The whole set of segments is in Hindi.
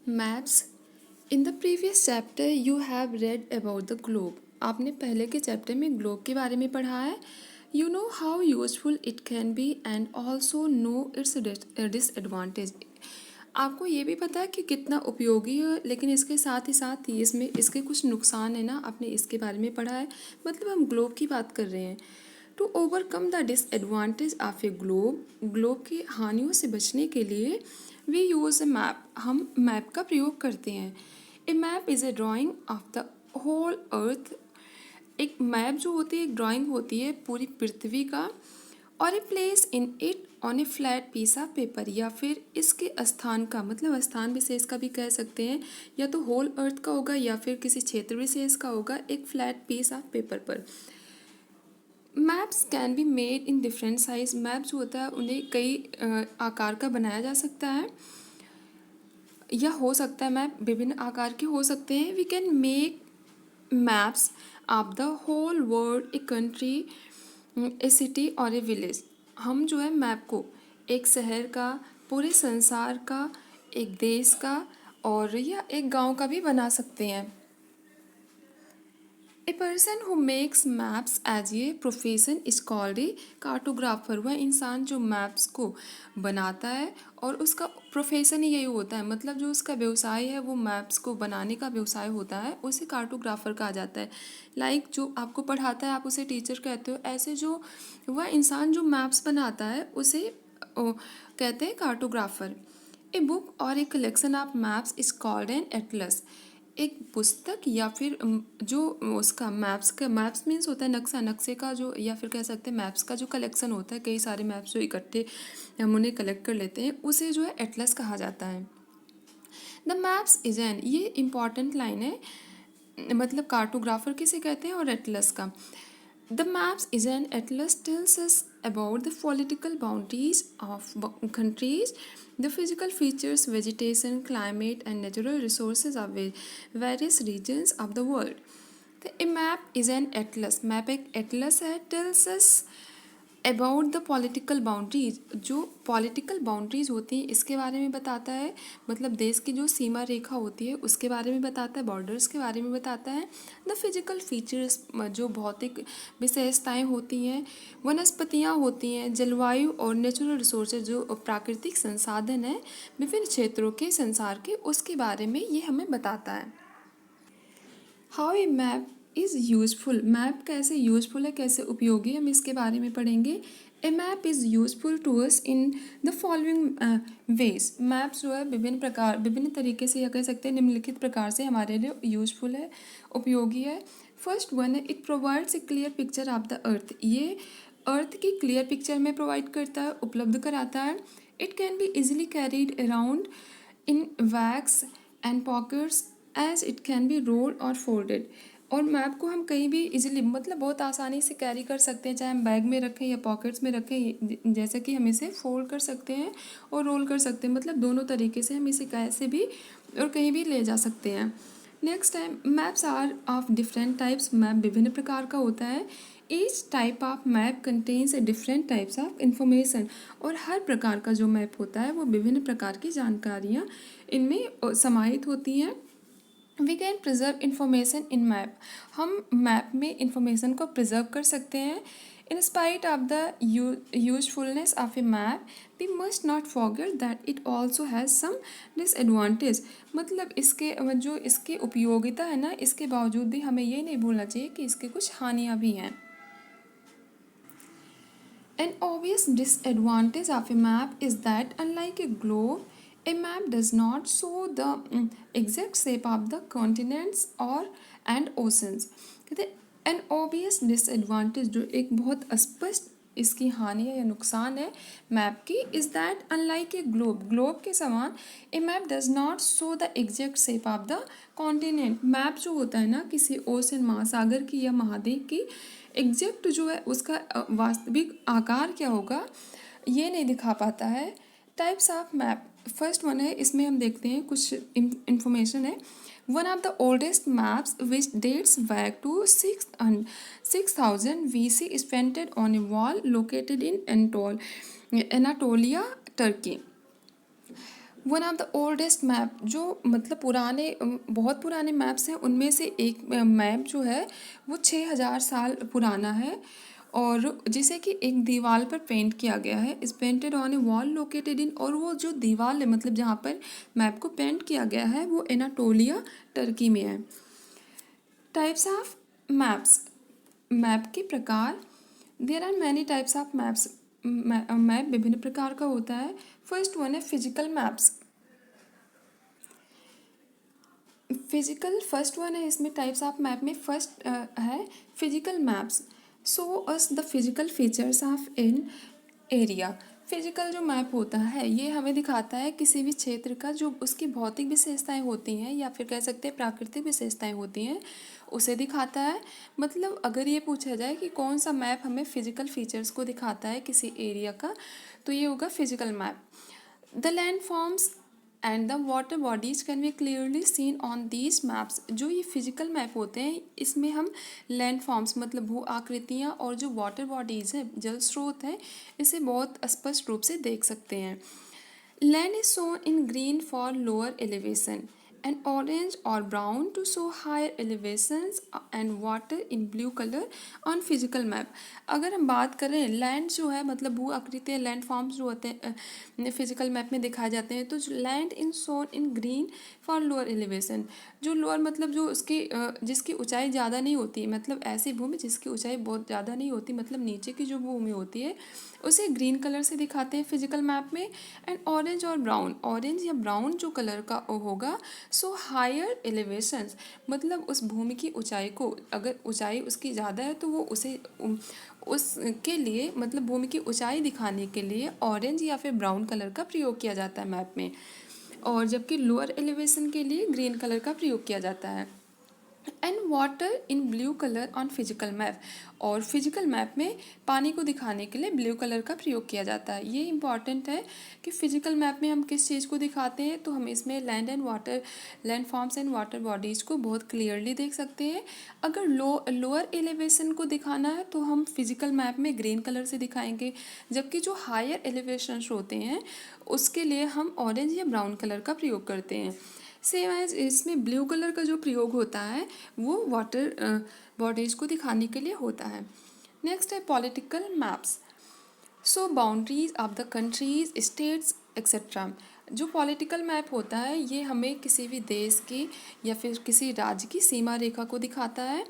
Maps. In the previous chapter you have read about the globe. आपने पहले के चैप्टर में ग्लोब के बारे में पढ़ा है। You know how useful it can be and also know its disadvantage. आपको ये भी पता है कि कितना उपयोगी है, लेकिन इसके साथ ही इसमें इसके कुछ नुकसान है ना। आपने इसके बारे में पढ़ा है। मतलब हम ग्लोब की बात कर रहे हैं। To overcome the disadvantage of a globe, globe की हानियों से बचने के लिए वी यूज़ ए मैप, हम मैप का प्रयोग करते हैं। A map is a drawing of the whole earth. एक मैप जो होती है, एक ड्राइंग होती है पूरी पृथ्वी का। और a place in it on a flat piece of paper, या फिर इसके स्थान का मतलब स्थान विशेष का भी कह सकते हैं, या तो होल अर्थ का होगा या फिर किसी क्षेत्र विशेष का होगा, एक फ्लैट पीस ऑफ पेपर पर। Maps can be made in different size. Map जो होता है उन्हें कई आकार का बनाया जा सकता है, या हो सकता है मैप विभिन्न आकार के हो सकते हैं। We can make maps of the whole world, a country, a city और ए विलेज। हम जो है मैप को एक शहर का, पूरे संसार का, एक देश का और या एक गांव का भी बना सकते हैं। A person who makes maps as a profession is called a cartographer. वह इंसान जो मैप्स को बनाता है और उसका प्रोफेशन ही यही होता है, मतलब जो उसका व्यवसाय है वो मैप्स को बनाने का व्यवसाय होता है, उसे कार्टोग्राफर कहा जाता है। लाइक जो आपको पढ़ाता है आप उसे टीचर कहते हो, ऐसे जो वह इंसान जो मैप्स बनाता है उसे कहते हैं कार्टोग्राफर। ए बुक और a collection of maps is called an atlas. एक पुस्तक या फिर जो उसका मैप्स मीन्स होता है नक्शा, नक्शे का जो, या फिर कह सकते हैं मैप्स का जो कलेक्शन होता है, कई सारे मैप्स जो इकट्ठे हम उन्हें कलेक्ट कर लेते हैं, उसे जो है एटलस कहा जाता है। द मैप्स इज एन, ये इंपॉर्टेंट लाइन है, मतलब कार्टोग्राफर किसे कहते हैं और एटलस का। The maps is an Atlas tells us about the political boundaries of countries, the physical features, vegetation, climate, and natural resources of various regions of the world. तो a map is an atlas. Map एक एटलस है, tells us about the political boundaries. जो पॉलिटिकल बाउंड्रीज होती हैं इसके बारे में बताता है, मतलब देश की जो सीमा रेखा होती है उसके बारे में बताता है, बॉर्डर्स के बारे में बताता है। द फिजिकल फीचर्स, जो भौतिक विशेषताएं होती हैं, वनस्पतियां होती हैं, जलवायु और नेचुरल रिसोर्सेज जो प्राकृतिक संसाधन हैं विभिन्न क्षेत्रों के संसार के, उसके बारे में ये हमें बताता है। How a map is useful. Map कैसे यूज़फुल है, कैसे उपयोगी, हम इसके बारे में पढ़ेंगे। A map is useful to us in the following ways. Maps जो है विभिन्न तरीके से, या कह सकते हैं निम्नलिखित प्रकार से हमारे लिए यूज़फुल है, उपयोगी है। फर्स्ट वन है, it provides a clear picture of the earth. ये अर्थ की क्लियर पिक्चर में प्रोवाइड करता है, उपलब्ध कराता है। It can be easily carried around in bags and pockets as it can be rolled और फोल्डेड। और मैप को हम कहीं भी इजीली, मतलब बहुत आसानी से कैरी कर सकते हैं, चाहे हम बैग में रखें या पॉकेट्स में रखें, जैसे कि हम इसे फोल्ड कर सकते हैं और रोल कर सकते हैं, मतलब दोनों तरीके से हम इसे कैसे भी और कहीं भी ले जा सकते हैं। नेक्स्ट है, maps are of different types. Map विभिन्न प्रकार का होता है। Each type of map contains a different types of information. और हर प्रकार का जो मैप होता है वो विभिन्न प्रकार की जानकारियाँ इनमें समाहित होती हैं। We can preserve information in map. हम मैप में इंफॉर्मेशन को प्रिजर्व कर सकते हैं। In spite of the usefulness of a map we must not forget that it also has some disadvantage. मतलब इसके जो इसकी उपयोगिता है ना, इसके बावजूद भी हमें ये नहीं भूलना चाहिए कि इसके कुछ हानियाँ भी हैं। An obvious disadvantage of a map is that, unlike a globe, a map does not show the exact shape of the continents or and oceans. कहते an obvious disadvantage, जो एक बहुत स्पष्ट इसकी हानि है या नुकसान है मैप की, is that unlike a globe के समान a map does not show the exact shape of the continent. Map जो होता है ना किसी ओशन, महासागर की या महाद्वीप की, एग्जैक्ट जो है उसका वास्तविक आकार क्या होगा ये नहीं दिखा पाता है। Types of map, first one है, इसमें हम देखते हैं कुछ इंफॉर्मेशन है। One of the oldest maps which dates back to 6000 BC is painted on a wall located in Anatolia, Turkey. One of the oldest map, जो मतलब पुराने बहुत पुराने मैप्स हैं उनमें से एक मैप जो है वो 6,000 साल पुराना है, और जिसे कि एक दीवार पर पेंट किया गया है, इस painted on A wall located in, और वो जो दीवार है मतलब जहाँ पर मैप को पेंट किया गया है वो एनाटोलिया टर्की में है। टाइप्स ऑफ मैप्स, मैप के प्रकार। There are many types of maps, map विभिन्न प्रकार का होता है। फर्स्ट वन है physical maps. Physical first one है इसमें टाइप्स ऑफ मैप में, फर्स्ट है physical maps. So us the physical features of an area. Physical जो मैप होता है ये हमें दिखाता है किसी भी क्षेत्र का जो उसकी भौतिक विशेषताएं होती हैं या फिर कह सकते हैं प्राकृतिक विशेषताएं होती हैं उसे दिखाता है। मतलब अगर ये पूछा जाए कि कौन सा मैप हमें फिजिकल फीचर्स को दिखाता है किसी एरिया का, तो ये होगा physical map. The land forms and the water bodies can be clearly seen on these maps. जो ये फिजिकल मैप होते हैं इसमें हम लैंड फॉर्म्स मतलब भू आकृतियाँ और जो वाटर बॉडीज़ हैं जल स्रोत हैं इसे बहुत स्पष्ट रूप से देख सकते हैं। Land is shown in green for lower elevation and orange or brown to show higher elevations and water in blue color on physical map। अगर हम बात करें लैंड जो है मतलब भू आकृति लैंड फॉर्म्स जो होते हैं फिजिकल मैप में दिखाए जाते हैं, तो land in shown in green for lower elevation, जो लोअर मतलब जो उसकी जिसकी ऊंचाई ज़्यादा नहीं होती, मतलब ऐसी भूमि जिसकी ऊंचाई बहुत ज़्यादा नहीं होती, मतलब नीचे की जो भूमि होती है उसे ग्रीन कलर से दिखाते हैं फिजिकल मैप में। एंड ऑरेंज और ब्राउन, ऑरेंज या ब्राउन जो कलर का होगा सो हायर एलिवेशंस, मतलब उस भूमि की ऊंचाई को, अगर ऊंचाई उसकी ज़्यादा है तो वो उसे उसके लिए मतलब भूमि की ऊंचाई दिखाने के लिए ऑरेंज या फिर ब्राउन कलर का प्रयोग किया जाता है मैप में, और जबकि लोअर एलिवेशन के लिए ग्रीन कलर का प्रयोग किया जाता है। And water in blue colour on physical map, और फिजिकल मैप में पानी को दिखाने के लिए ब्लू कलर का प्रयोग किया जाता है। ये इंपॉर्टेंट है कि फिजिकल मैप में हम किस चीज़ को दिखाते हैं, तो हम इसमें land and water, land forms and water bodies को बहुत क्लियरली देख सकते हैं। अगर लोअर एलिवेशन को दिखाना है तो हम फिजिकल मैप में ग्रीन कलर से दिखाएंगे, जबकि जो हायर एलिवेशन होते हैं उसके लिए हम ऑरेंज या ब्राउन कलर का प्रयोग करते हैं। सेम एज इसमें ब्लू कलर का जो प्रयोग होता है वो वाटर बॉडीज़ को दिखाने के लिए होता है। नेक्स्ट है political maps. So boundaries of the countries states etcetera. जो पॉलिटिकल मैप होता है ये हमें किसी भी देश की या फिर किसी राज्य की सीमा रेखा को दिखाता है।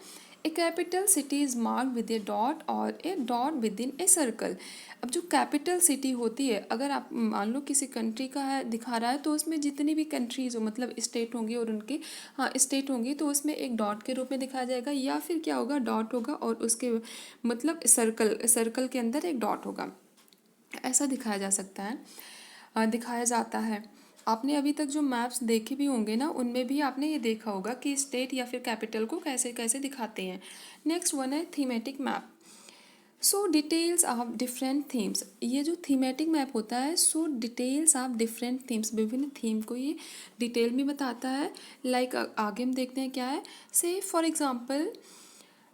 A capital city is mark with a dot और a dot within a circle. अब जो कैपिटल सिटी होती है, अगर आप मान लो किसी कंट्री का है दिखा रहा है तो उसमें जितनी भी कंट्रीज हो मतलब स्टेट होंगी और उनकी स्टेट होंगी तो उसमें एक डॉट के रूप में दिखाया जाएगा, या फिर क्या होगा डॉट होगा और उसके मतलब सर्कल सर्कल के अंदर एक डॉट होगा, ऐसा दिखाया जा सकता है दिखाया जाता है। आपने अभी तक जो मैप्स देखे भी होंगे ना उनमें भी आपने ये देखा होगा कि स्टेट या फिर कैपिटल को कैसे कैसे दिखाते हैं। नेक्स्ट वन है thematic map. So details of different themes. ये जो थीमेटिक मैप होता है so details of different themes, विभिन्न थीम को ये डिटेल में बताता है। लाइक आगे हम देखते हैं क्या है। से for example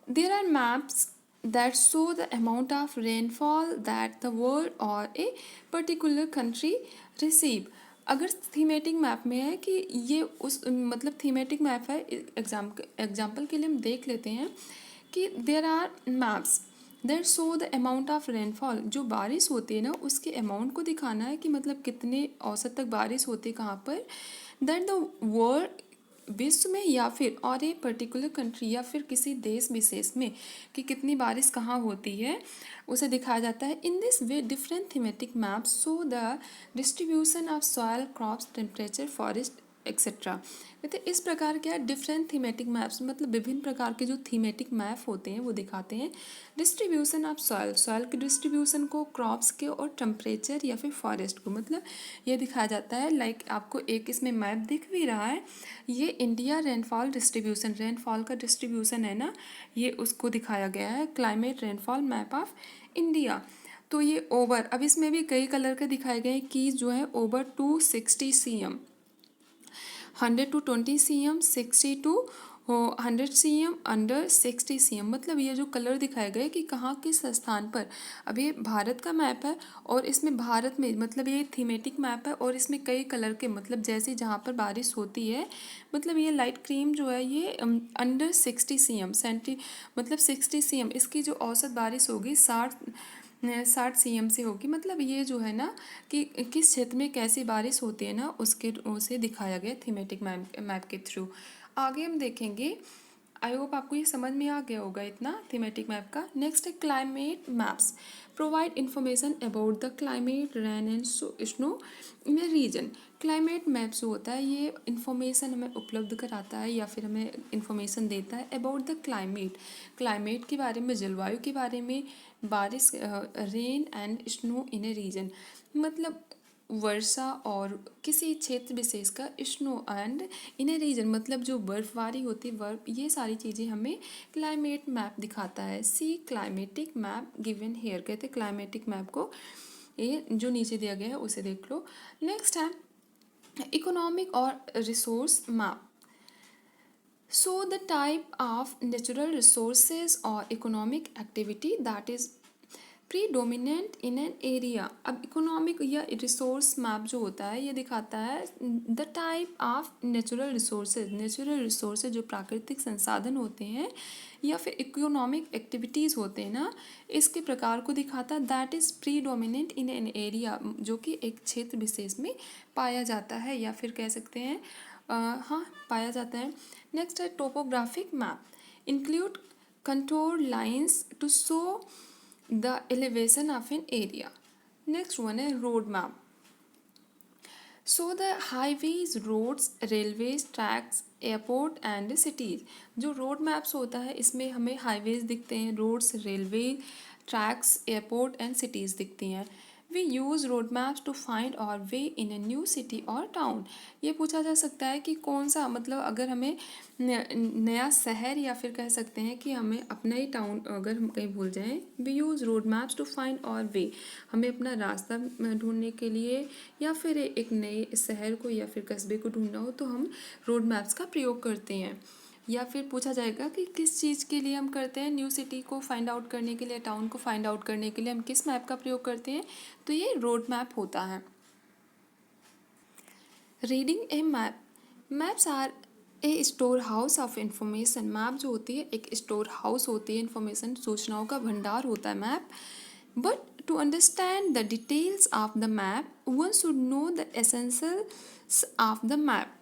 there are maps that show the amount of rainfall that the world or a particular country receive। अगर थीमेटिक मैप में है कि ये उस मतलब थीमेटिक मैप है, एग्जाम्पल के लिए हम देख लेते हैं कि there are maps that show the amount of rainfall. जो बारिश होती है ना उसके अमाउंट को दिखाना है कि मतलब कितने औसत तक बारिश होती है कहाँ पर, दैट द वर्ल्ड विश्व में या फिर और एक पर्टिकुलर कंट्री या फिर किसी देश विशेष में कि कितनी बारिश कहाँ होती है उसे दिखाया जाता है। In this way different thematic maps show the distribution of soil crops temperature forest etcetera. कहते इस प्रकार क्या है डिफरेंट थीमेटिक मैप्स मतलब विभिन्न प्रकार के जो थीमेटिक मैप होते हैं वो दिखाते हैं डिस्ट्रीब्यूशन ऑफ सॉयल, सॉयल के डिस्ट्रीब्यूशन को, क्रॉप्स के और टेम्परेचर या फिर फॉरेस्ट को, मतलब ये दिखाया जाता है। लाइक आपको एक इसमें मैप दिख भी रहा है, ये इंडिया रेनफॉल डिस्ट्रीब्यूशन, रेनफॉल का डिस्ट्रीब्यूशन है ना, ये उसको दिखाया गया है climate rainfall map of India. तो ये ओवर, अब इसमें भी कई कलर के दिखाए गए हैं कि जो है over 260 cm, 100 to 20 cm, 60 to हो 100 cm अंडर 60 cm, मतलब ये जो कलर दिखाए गए कि कहाँ किस स्थान पर। अब ये भारत का मैप है और इसमें भारत में मतलब ये थीमेटिक मैप है और इसमें कई कलर के मतलब जैसे जहाँ पर बारिश होती है, मतलब ये लाइट क्रीम जो है ये अंडर 60 cm मतलब 60 cm इसकी जो औसत बारिश होगी 60 cm से होगी। मतलब ये जो है ना कि किस क्षेत्र में कैसी बारिश होती है ना उसके उसे दिखाया गया थीमेटिक मैप के थ्रू। आगे हम देखेंगे, आई होप आपको ये समझ में आ गया होगा इतना थीमेटिक मैप का। नेक्स्ट है climate maps, provide information about the climate rain and snow in a region. Climate maps जो होता है ये इंफॉर्मेशन हमें उपलब्ध कराता है या फिर हमें इंफॉर्मेशन देता है अबाउट द क्लाइमेट, क्लाइमेट के बारे में, जलवायु के बारे में, बारिश, rain and snow in a region, मतलब वर्षा और किसी क्षेत्र विशेष का, snow and in a region मतलब जो बर्फबारी होती है, बर्फ, ये सारी चीज़ें हमें क्लाइमेट मैप दिखाता है। सी क्लाइमेटिक मैप गिवन हेयर, कहते हैं क्लाइमेटिक मैप को, ये जो नीचे दिया गया है उसे देख लो। नेक्स्ट है इकोनॉमिक और resource map, show the type of natural resources or economic activity that is predominant in an area. अब इकोनॉमिक या रिसोर्स मैप जो होता है ये दिखाता है the type of natural resources, natural resources जो प्राकृतिक संसाधन होते हैं या फिर इकोनॉमिक एक्टिविटीज़ होते हैं ना, इसके प्रकार को दिखाता है that is predominant in an area, जो कि एक क्षेत्र विशेष में पाया जाता है या फिर कह सकते हैं हाँ पाया जाता है। नेक्स्ट है topographic map, include contour lines to show the elevation of an area. Next one है road map, so the highways, roads, railways, tracks, airport and cities. जो रोड मैप्स होता है इसमें हमें हाईवेज दिखते हैं, roads, railway, tracks, airport and cities दिखती हैं। We use road maps to find our way in a new city और टाउन। ये पूछा जा सकता है कि कौन सा, मतलब अगर हमें नया शहर या फिर कह सकते हैं कि हमें अपना ही टाउन अगर हम कहीं भूल जाएं, we use road maps to find our way, हमें अपना रास्ता ढूंढने के लिए या फिर एक नए शहर को या फिर कस्बे को ढूंढना हो तो हम रोड मैप्स का प्रयोग करते हैं। या फिर पूछा जाएगा कि किस चीज़ के लिए हम करते हैं, न्यू सिटी को फाइंड आउट करने के लिए, टाउन को फाइंड आउट करने के लिए हम किस मैप का प्रयोग करते हैं, तो ये रोड मैप होता है। Reading a map, maps are a store house of information. Map जो होती है एक स्टोर हाउस होती है, इंफॉर्मेशन, सूचनाओं का भंडार होता है map. But to understand the details of the map one should know the essentials of the map.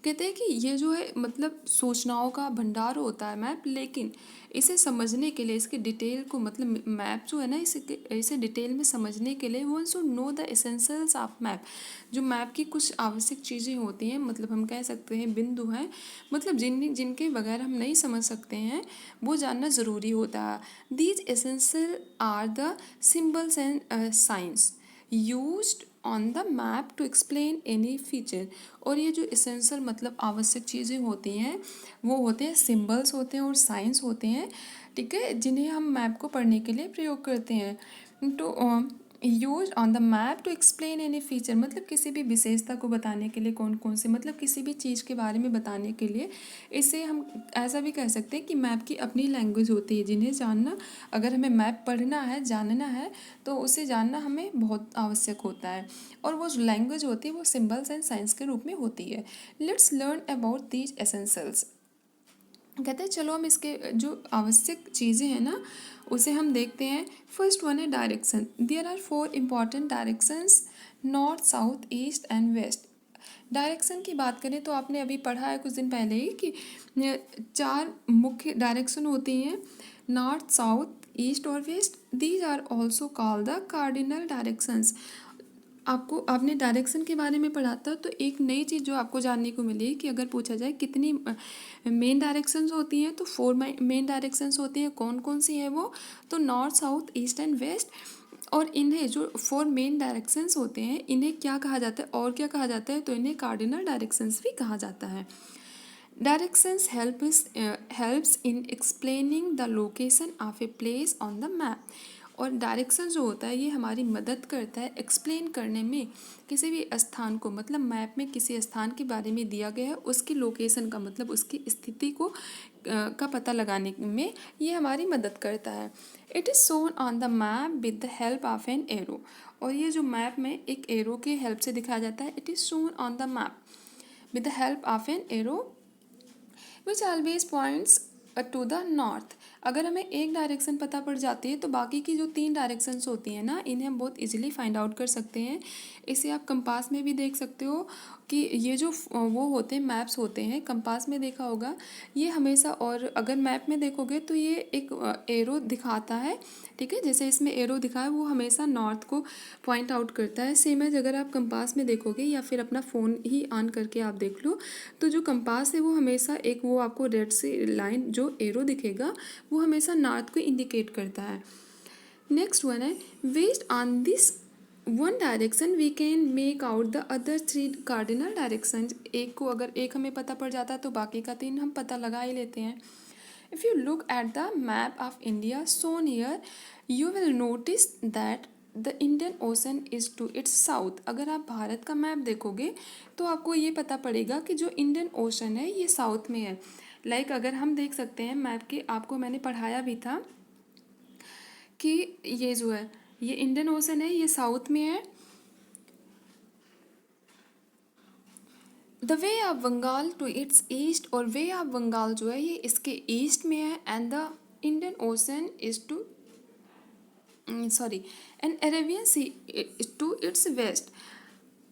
कहते हैं कि ये जो है मतलब सूचनाओं का भंडार होता है मैप, लेकिन इसे समझने के लिए, इसके डिटेल को, मतलब मैप जो है ना इसे डिटेल में समझने के लिए one should know the essentials of map. जो मैप की कुछ आवश्यक चीज़ें होती हैं, मतलब हम कह सकते हैं बिंदु हैं, मतलब जिनके बगैर हम नहीं समझ सकते हैं, वो जानना ज़रूरी होता है। These essential are the symbols and signs used on the map to explain any feature. और ये जो एसेंशियल मतलब आवश्यक चीज़ें होती हैं वो होते हैं सिंबल्स होते हैं और साइंस होते हैं, ठीक है, जिन्हें हम मैप को पढ़ने के लिए प्रयोग करते हैं। तो use on the map to explain any feature, मतलब किसी भी विशेषता को बताने के लिए, कौन कौन से, मतलब किसी भी चीज़ के बारे में बताने के लिए। इसे हम ऐसा भी कह सकते हैं कि मैप की अपनी लैंग्वेज होती है, जिन्हें जानना, अगर हमें मैप पढ़ना है, जानना है, तो उसे जानना हमें बहुत आवश्यक होता है। और वो जो लैंग्वेज होती है वो सिम्बल्स एंड साइंस के रूप में होती है। Let's learn about these essentials. कहते हैं चलो हम इसके जो आवश्यक चीज़ें हैं ना उसे हम देखते हैं। फर्स्ट वन है direction. There are 4 important directions, north, south, east and west. Direction की बात करें तो आपने अभी पढ़ा है कुछ दिन पहले ही कि 4 मुख्य डायरेक्शन होती हैं, नॉर्थ, साउथ, ईस्ट और west. These are also called the cardinal directions. आपने डायरेक्शन के बारे में पढ़ा था, तो एक नई चीज़ जो आपको जानने को मिली कि अगर पूछा जाए कितनी मेन डायरेक्शंस होती हैं, तो 4 मेन डायरेक्शंस होती हैं। कौन कौन सी है वो, तो north, south, east and west. और इन्हें जो 4 मेन डायरेक्शंस होते हैं इन्हें क्या कहा जाता है, और क्या कहा जाता है, तो इन्हें कार्डिनल डायरेक्शंस भी कहा जाता है। Directions helps in explaining the location of A place on the map. और डायरेक्शन जो होता है ये हमारी मदद करता है एक्सप्लेन करने में किसी भी स्थान को, मतलब मैप में किसी स्थान के बारे में दिया गया है उसकी लोकेशन का मतलब उसकी स्थिति को का पता लगाने में ये हमारी मदद करता है। It is shown on the map with the help of an arrow, और ये जो मैप में एक एरो के हेल्प से दिखाया जाता है। It is shown on the map with the help of an arrow which always points to the north. अगर हमें एक डायरेक्शन पता पड़ जाती है तो बाकी की जो 3 डायरेक्शंस होती हैं ना, इन्हें हम बहुत इजीली फाइंड आउट कर सकते हैं। इसे आप कंपास में भी देख सकते हो कि ये जो वो होते हैं मैप्स होते हैं, कंपास में देखा होगा ये हमेशा, और अगर मैप में देखोगे तो ये एक एरो दिखाता है, ठीक है। जैसे इसमें एरो दिखा है वो हमेशा नॉर्थ को पॉइंट आउट करता है। सेम एज अगर आप कंपास में देखोगे या फिर अपना फ़ोन ही ऑन करके आप देख लो तो जो कंपास है वो हमेशा एक वो आपको रेड से लाइन जो एरो दिखेगा वो हमेशा नॉर्थ को इंडिकेट करता है। नेक्स्ट वन है based on this one direction we can make out the other 3 cardinal direction. एक को अगर एक हमें पता पड़ जाता है तो बाकी का 3 हम पता लगा ही लेते हैं। If you look at the map of India shown here you will notice that the Indian ocean is to its south. अगर आप भारत का मैप देखोगे तो आपको ये पता पड़ेगा कि जो इंडियन ओशन है ये साउथ में है। लाइक अगर हम देख सकते हैं मैप के, आपको मैंने पढ़ाया भी था कि ये जो है ये इंडियन ओशन है ये साउथ में है। The bay of Bengal to its east, और वे ऑफ बंगाल जो है ये इसके ईस्ट में है। And the Indian ocean is to sorry and Arabian Sea to its west.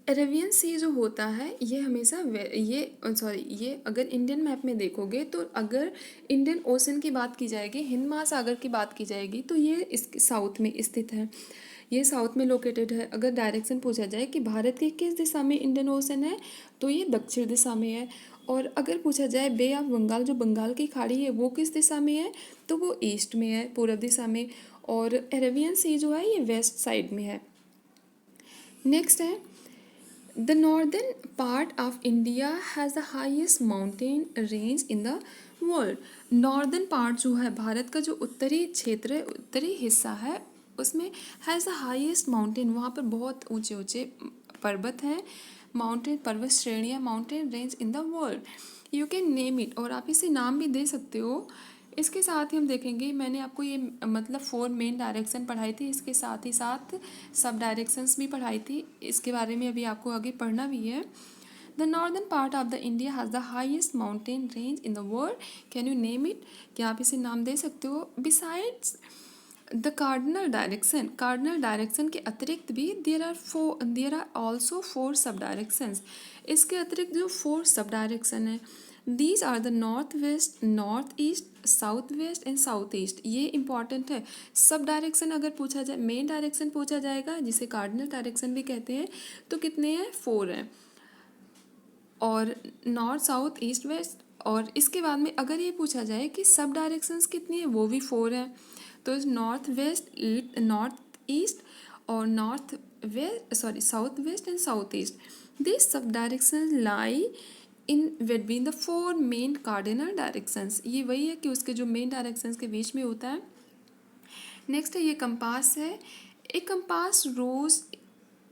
Arabian Sea जो होता है ये हमेशा ये अगर इंडियन मैप में देखोगे तो अगर इंडियन ओशन की बात की जाएगी, हिंद महासागर की बात की जाएगी तो ये इस साउथ में स्थित है, ये साउथ में लोकेटेड है। अगर डायरेक्शन पूछा जाए कि भारत के किस दिशा में इंडियन ओशन है तो ये दक्षिण दिशा में है। और अगर पूछा जाए बे ऑफ बंगाल जो बंगाल की खाड़ी है वो किस दिशा में है तो वो ईस्ट में है, पूर्व दिशा में। और अरेबियन सी जो है ये वेस्ट साइड में है। नेक्स्ट है the northern part of India has the highest mountain range in the world. Northern part जो है भारत का जो उत्तरी क्षेत्र उत्तरी हिस्सा है उसमें हैज़ द हाईएस्ट माउंटेन, वहाँ पर बहुत ऊंचे ऊंचे पर्वत हैं, माउंटेन पर्वत श्रेणियाँ, mountain range in the world. You can name it, और आप इसे नाम भी दे सकते हो। इसके साथ ही हम देखेंगे, मैंने आपको ये मतलब 4 मेन डायरेक्शन पढ़ाई थी, इसके साथ ही साथ सब डायरेक्शंस भी पढ़ाई थी, इसके बारे में अभी आपको आगे पढ़ना भी है। The northern part of the India has the highest mountain range in the world. Can you name it, क्या आप इसे नाम दे सकते हो। बिसाइड्स द कार्डिनल डायरेक्शन के अतिरिक्त भी देयर आर ऑल्सो 4 सब डायरेक्शंस। इसके अतिरिक्त जो 4 सब डायरेक्शन है these are the north west, north east, south west and south east. ये इंपॉर्टेंट है। सब डायरेक्शन अगर पूछा जाए, मेन डायरेक्शन पूछा जाएगा जिसे कार्डिनल डायरेक्शन भी कहते हैं तो कितने हैं 4 हैं, और नॉर्थ साउथ ईस्ट वेस्ट। और इसके बाद में अगर ये पूछा जाए कि सब डायरेक्शंस कितनी है वो भी 4 हैं, तो नॉर्थ वेस्ट, नॉर्थ ईस्ट और south west and south east. This sub direction lie in between the 4 main cardinal directions. ये वही है कि उसके जो मेन डायरेक्शंस के बीच में होता है। नेक्स्ट है ये कंपास है। A compass rose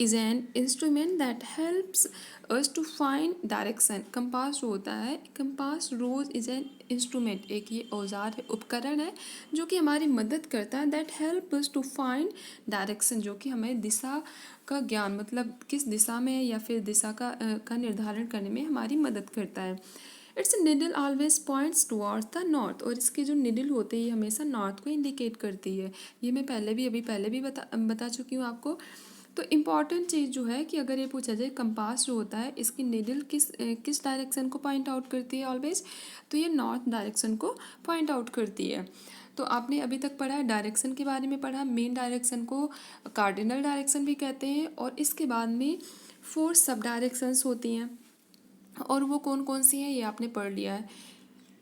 is an instrument that helps us to find direction. Compass जो होता है, compass rose is an instrument, एक ये औजार है, उपकरण है जो कि हमारी मदद करता है, that help us to find direction, जो कि हमें दिशा का ज्ञान मतलब किस दिशा में है या फिर दिशा का निर्धारण करने में हमारी मदद करता है। It's needle always points towards the north, और इसकी जो निडल होती है ये हमेशा नॉर्थ को इंडिकेट करती है। ये मैं पहले भी बता चुकी हूँ आपको। तो इम्पॉर्टेंट चीज़ जो है कि अगर ये पूछा जाए कंपास जो होता है इसकी निडल किस डायरेक्शन को पॉइंट आउट करती है ऑलवेज, तो ये नॉर्थ डायरेक्शन को पॉइंट आउट करती है। तो आपने अभी तक पढ़ा है डायरेक्शन के बारे में पढ़ा, मेन डायरेक्शन को कार्डिनल डायरेक्शन भी कहते हैं, और इसके बाद में 4 सब डायरेक्शंस होती हैं, और वो कौन कौन सी हैं ये आपने पढ़ लिया है।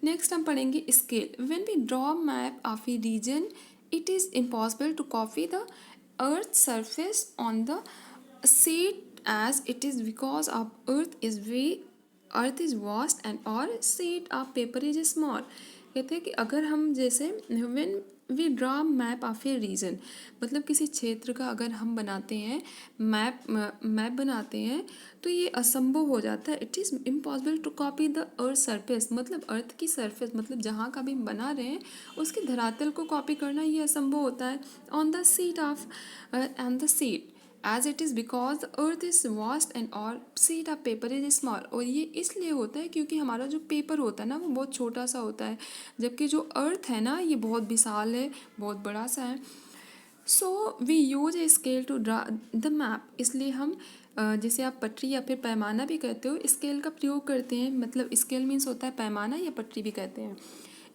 नेक्स्ट हम पढ़ेंगे scale. When we draw map of a region it is impossible to copy the earth surface on the sheet as it is because of earth is vast and our sheet of paper is small. कहते हैं कि अगर हम जैसे when we draw map of a region, मतलब किसी क्षेत्र का अगर हम बनाते हैं मैप बनाते हैं, तो ये असंभव हो जाता है। It is impossible to copy the earth surface, मतलब अर्थ की सरफेस, मतलब जहाँ का भी हम बना रहे हैं उसके धरातल को कॉपी करना ये असंभव होता है। On the sheet of and the sheet as it is because the earth is vast and और sheet of paper is small. और ये इसलिए होता है क्योंकि हमारा जो पेपर होता है ना वो बहुत छोटा सा होता है, जबकि जो अर्थ है ना ये बहुत विशाल है, बहुत बड़ा सा है। So we use a scale to draw the map, इसलिए हम जैसे आप पटरी या फिर पैमाना भी कहते हो, स्केल का प्रयोग करते हैं। मतलब स्केल मीन्स होता है पैमाना, या पटरी भी कहते हैं।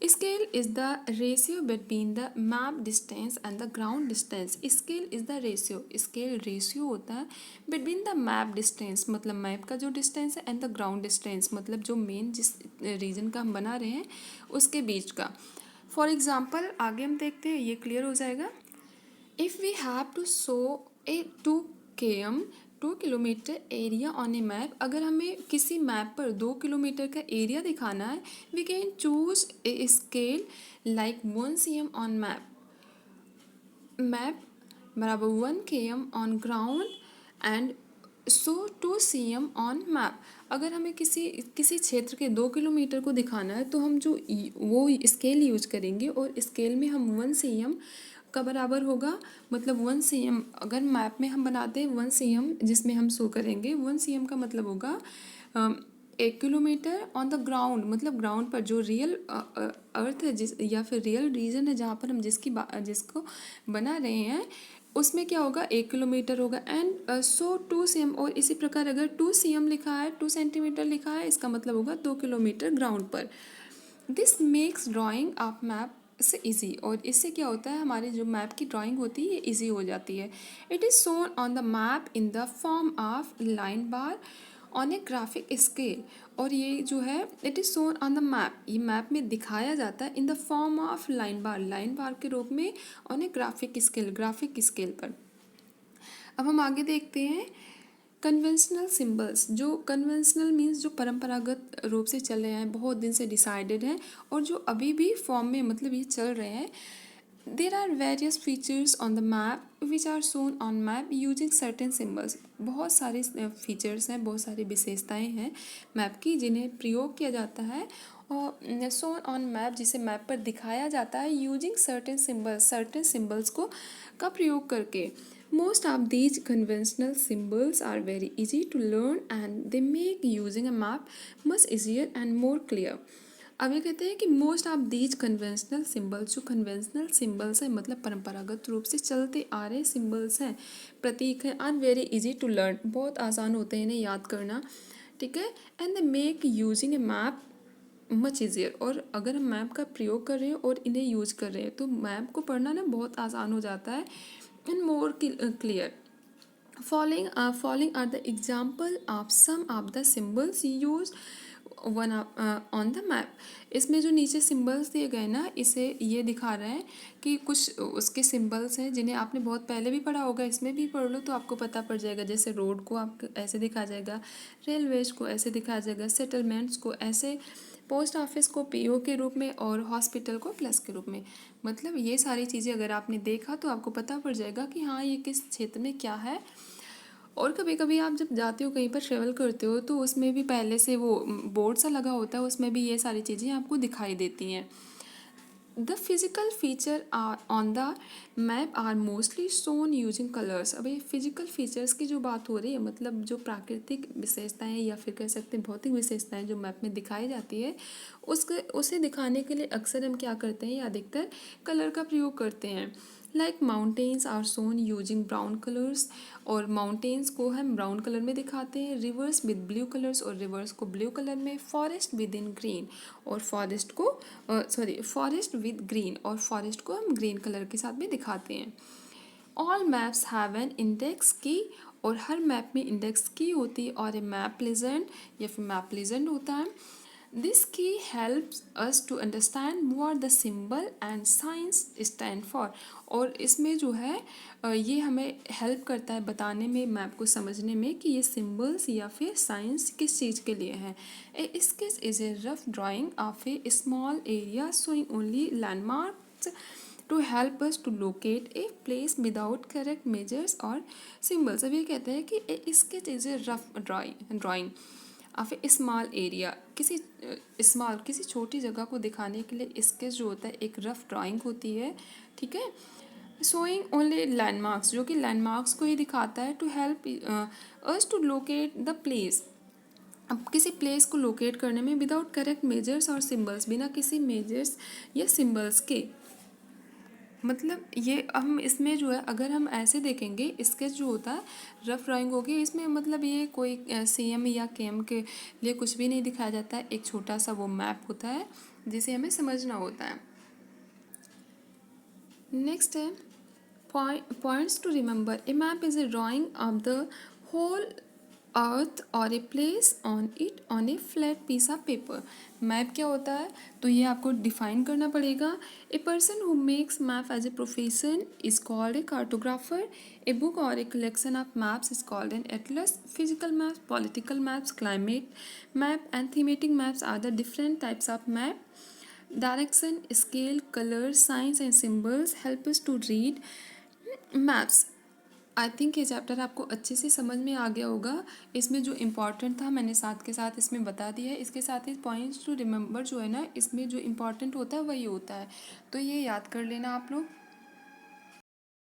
Scale is the ratio between the map distance and the ground distance. Scale is the ratio, scale ratio होता है बिटवीन द मैप डिस्टेंस, मतलब मैप का जो डिस्टेंस है, एंड द ग्राउंड डिस्टेंस, मतलब जो मेन जिस रीजन का हम बना रहे हैं उसके बीच का। फॉर एग्जाम्पल आगे हम देखते हैं, ये क्लियर हो जाएगा। If we have to show a 2 kilometre area on A map, अगर हमें किसी मैप पर 2 किलोमीटर का एरिया दिखाना है, we can choose a scale like 1 cm on map बराबर 1 km on ground and so 2 cm on map. अगर हमें किसी किसी क्षेत्र के 2 किलोमीटर को दिखाना है तो हम जो वो स्केल यूज करेंगे, और स्केल में हम 1 cm का बराबर होगा, मतलब 1 cm अगर मैप में हम बनाते हैं 1 cm जिसमें हम शो करेंगे 1 cm का मतलब होगा 1 किलोमीटर ऑन द ग्राउंड, मतलब ग्राउंड पर जो रियल अर्थ है जिस या फिर रियल रीजन है जहाँ पर हम जिसको बना रहे हैं उसमें क्या होगा 1 किलोमीटर होगा। एंड सो 2 cm, और इसी प्रकार अगर 2 cm लिखा है 2 सेंटीमीटर लिखा है इसका मतलब होगा 2 किलोमीटर ग्राउंड पर। This makes drying of map से इजी, और इससे क्या होता है हमारी जो मैप की ड्राइंग होती है ये इजी हो जाती है। It is shown on the map in the form of line bar on a graphic scale, और ये जो है it is shown on the map, ये मैप में दिखाया जाता है in the form of line bar के रूप में ऑन ए ग्राफिक स्केल पर। अब हम आगे देखते हैं कन्वेंशनल सिंबल्स। जो कन्वेंशनल मीन्स जो परंपरागत रूप से चल रहे हैं, बहुत दिन से डिसाइडेड हैं, और जो अभी भी फॉर्म में मतलब ये चल रहे हैं। There are various features on the map which are shown on map using certain symbols. बहुत सारे फीचर्स हैं, बहुत सारी विशेषताएं हैं मैप की जिन्हें प्रयोग किया जाता है और शोन ऑन मैप जिसे मैप पर दिखाया जाता है यूजिंग सर्टेन सिम्बल्स को का प्रयोग करके। Most of these conventional symbols are very easy to learn and they make using a map much easier and more clear. अब ये कहते हैं कि most of these conventional symbols, जो कन्वेंशनल सिम्बल्स हैं मतलब परंपरागत रूप से चलते आ रहे सिम्बल्स हैं, प्रतीक हैं, are very easy to learn, बहुत आसान होते हैं इन्हें याद करना, ठीक है। And they make using a map much easier, और अगर हम मैप का प्रयोग कर रहे हैं और इन्हें यूज कर रहे हैं तो मैप को पढ़ना ना बहुत आसान हो जाता है and more clear. Following are the example of some of the symbols used on the map. इसमें जो नीचे सिम्बल्स दिए गए ना इसे ये दिखा रहे हैं कि कुछ उसके सिम्बल्स हैं जिन्हें आपने बहुत पहले भी पढ़ा होगा, इसमें भी पढ़ लो तो आपको पता पड़ जाएगा। जैसे रोड को आपको ऐसे दिखा जाएगा, रेलवेज को ऐसे दिखाया जाएगा, सेटलमेंट्स को ऐसे, पोस्ट ऑफिस को पीओ के रूप में, और हॉस्पिटल को प्लस के रूप में। मतलब ये सारी चीज़ें अगर आपने देखा तो आपको पता पड़ जाएगा कि हाँ ये किस क्षेत्र में क्या है। और कभी कभी आप जब जाते हो कहीं पर ट्रेवल करते हो तो उसमें भी पहले से वो बोर्ड सा लगा होता है, उसमें भी ये सारी चीज़ें आपको दिखाई देती हैं। The physical feature are on the map are mostly shown using colours. अब ये फिजिकल फीचर्स की जो बात हो रही है, मतलब जो प्राकृतिक विशेषताएं या फिर कह सकते हैं भौतिक विशेषताएं जो मैप में दिखाई जाती है उसे दिखाने के लिए अक्सर हम क्या करते हैं या अधिकतर कलर का प्रयोग करते हैं। Like mountains are shown using brown colours, और माउंटेन्स को हम ब्राउन कलर में दिखाते हैं। रिवर्स विद ब्लू कलर्स, और रिवर्स को ब्लू कलर में। फॉरेस्ट विद इन ग्रीन, और फॉरेस्ट विद ग्रीन, और फॉरेस्ट को हम ग्रीन कलर के साथ में दिखाते हैं। All maps have an index key, और हर मैप में इंडेक्स की होती है, और ए मैप लेजेंड या फिर मैप लेजेंड होता है। This key helps us to understand what the symbol and signs stand for। और इसमें जो है ये हमें हेल्प करता है बताने में, मैप को समझने में कि ये सिंबल्स या फिर साइंस किस चीज़ के लिए हैं। A sketch is a rough drawing of a small area showing only landmarks to help us to locate a place without correct measures और सिम्बल्स। अब ये कहते हैं कि a sketch is a rough drawing of a small area, किसी छोटी जगह को दिखाने के लिए स्केच जो होता है एक रफ ड्राइंग होती है, ठीक है। शोइंग ओनली लैंडमार्क्स, जो कि लैंडमार्क्स को ही दिखाता है, to help us to locate the place. अब किसी प्लेस को लोकेट करने में विदाउट करेक्ट मेजर्स और सिंबल्स, बिना किसी मेजर्स या सिंबल्स के। मतलब ये हम इसमें जो है अगर हम ऐसे देखेंगे, स्केच जो होता है रफ ड्राइंग होगी, इसमें मतलब ये कोई सीएम या केएम के लिए कुछ भी नहीं दिखाया जाता है, एक छोटा सा वो मैप होता है जिसे हमें समझना होता है। नेक्स्ट है points to remember. A map is a drawing of the whole earth और a place on it on a flat piece of paper. Map क्या होता है तो ये आपको डिफाइन करना पड़ेगा। A person who makes map as a profession is called a cartographer. A book और a collection of maps is called an atlas. Physical maps, political maps, climate map and thematic maps are the different types of map. Direction, scale, color, signs and symbols help us to read maps। I think ये चैप्टर आपको अच्छे से समझ में आ गया होगा। इसमें जो इम्पोर्टेंट था मैंने साथ के साथ इसमें बता दिया है। इसके साथ ही पॉइंट्स टू रिमेंबर जो है ना, इसमें जो इम्पोर्टेंट होता है वही होता है, तो ये याद कर लेना आप लोग।